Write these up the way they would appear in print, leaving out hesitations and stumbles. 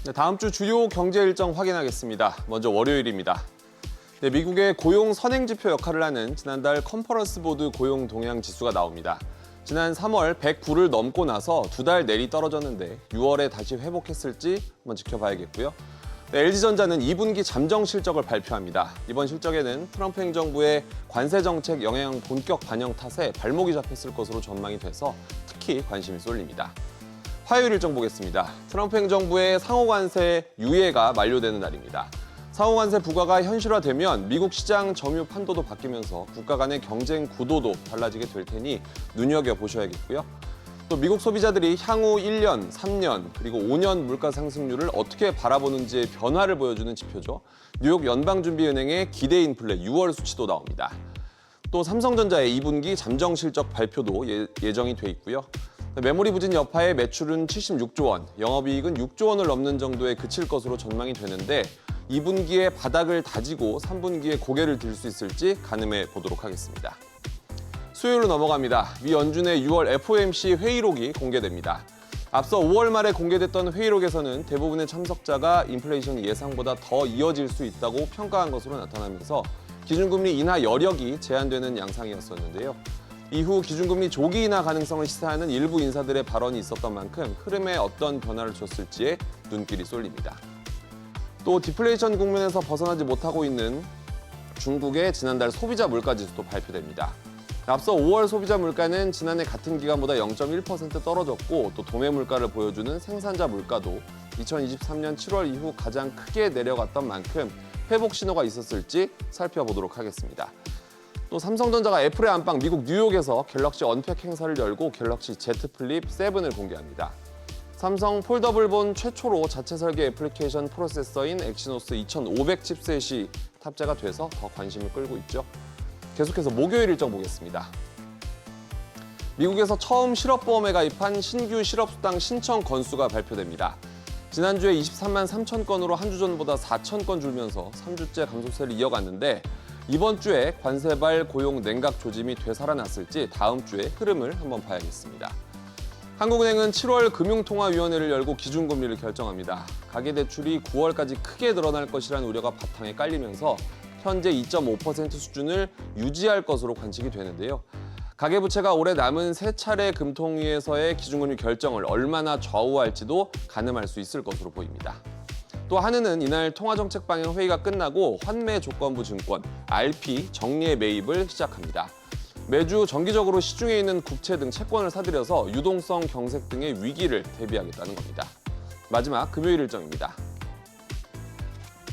네, 다음 주 주요 경제 일정 확인하겠습니다. 먼저 월요일입니다. 네, 미국의 고용 선행지표 역할을 하는 지난달 컨퍼런스 보드 고용 동향 지수가 나옵니다. 지난 3월 109를 넘고 나서 두 달 내리 떨어졌는데 6월에 다시 회복했을지 한번 지켜봐야겠고요. 네, LG전자는 2분기 잠정 실적을 발표합니다. 이번 실적에는 트럼프 행정부의 관세 정책 영향 본격 반영 탓에 발목이 잡혔을 것으로 전망이 돼서 특히 관심이 쏠립니다. 화요일 일정 보겠습니다. 트럼프 행정부의 상호관세 유예가 만료되는 날입니다. 상호관세 부과가 현실화되면 미국 시장 점유 판도도 바뀌면서 국가 간의 경쟁 구도도 달라지게 될 테니 눈여겨보셔야겠고요. 또 미국 소비자들이 향후 1년, 3년, 그리고 5년 물가 상승률을 어떻게 바라보는지의 변화를 보여주는 지표죠. 뉴욕 연방준비은행의 기대 인플레 6월 수치도 나옵니다. 또 삼성전자의 2분기 잠정 실적 발표도 예정이 돼 있고요. 메모리 부진 여파에 매출은 76조 원, 영업이익은 6조 원을 넘는 정도에 그칠 것으로 전망이 되는데 2분기에 바닥을 다지고 3분기에 고개를 들 수 있을지 가늠해 보도록 하겠습니다. 수요일로 넘어갑니다. 미 연준의 6월 FOMC 회의록이 공개됩니다. 앞서 5월 말에 공개됐던 회의록에서는 대부분의 참석자가 인플레이션이 예상보다 더 이어질 수 있다고 평가한 것으로 나타나면서 기준금리 인하 여력이 제한되는 양상이었었는데요. 이후 기준금리 조기 인하 가능성을 시사하는 일부 인사들의 발언이 있었던 만큼 흐름에 어떤 변화를 줬을지에 눈길이 쏠립니다. 또 디플레이션 국면에서 벗어나지 못하고 있는 중국의 지난달 소비자 물가지수도 발표됩니다. 앞서 5월 소비자 물가는 지난해 같은 기간보다 0.1% 떨어졌고 또 도매 물가를 보여주는 생산자 물가도 2023년 7월 이후 가장 크게 내려갔던 만큼 회복 신호가 있었을지 살펴보도록 하겠습니다. 또 삼성전자가 애플의 안방 미국 뉴욕에서 갤럭시 언팩 행사를 열고 갤럭시 Z 플립 7을 공개합니다. 삼성 폴더블본 최초로 자체 설계 애플리케이션 프로세서인 엑시노스 2500 칩셋이 탑재가 돼서 더 관심을 끌고 있죠. 계속해서 목요일 일정 보겠습니다. 미국에서 처음 실업보험에 가입한 신규 실업수당 신청 건수가 발표됩니다. 지난주에 23만 3천 건으로 한 주 전보다 4천 건 줄면서 3주째 감소세를 이어갔는데 이번 주에 관세발 고용 냉각 조짐이 되살아났을지 다음 주에 흐름을 한번 봐야겠습니다. 한국은행은 7월 금융통화위원회를 열고 기준금리를 결정합니다. 가계대출이 9월까지 크게 늘어날 것이라는 우려가 바탕에 깔리면서 현재 2.5% 수준을 유지할 것으로 관측이 되는데요. 가계부채가 올해 남은 세 차례 금통위에서의 기준금리 결정을 얼마나 좌우할지도 가늠할 수 있을 것으로 보입니다. 또 한은은 이날 통화정책 방향 회의가 끝나고 환매 조건부 증권, RP 정리의 매입을 시작합니다. 매주 정기적으로 시중에 있는 국채 등 채권을 사들여서 유동성 경색 등의 위기를 대비하겠다는 겁니다. 마지막 금요일 일정입니다.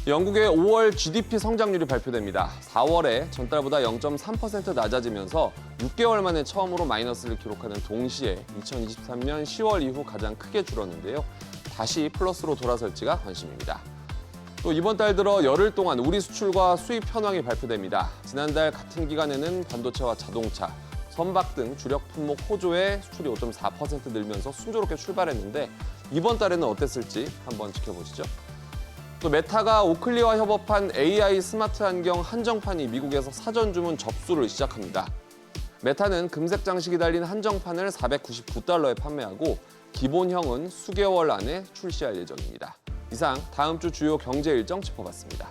영국의 5월 GDP 성장률이 발표됩니다. 4월에 전달보다 0.3% 낮아지면서 6개월 만에 처음으로 마이너스를 기록하는 동시에 2023년 10월 이후 가장 크게 줄었는데요. 다시 플러스로 돌아설지가 관심입니다. 또 이번 달 들어 열흘 동안 우리 수출과 수입 현황이 발표됩니다. 지난달 같은 기간에는 반도체와 자동차, 선박 등 주력 품목 호조의 수출이 5.4% 늘면서 순조롭게 출발했는데 이번 달에는 어땠을지 한번 지켜보시죠. 또 메타가 오클리와 협업한 AI 스마트 안경 한정판이 미국에서 사전 주문 접수를 시작합니다. 메타는 금색 장식이 달린 한정판을 $499에 판매하고 기본형은 수개월 안에 출시할 예정입니다. 이상 다음 주 주요 경제 일정 짚어봤습니다.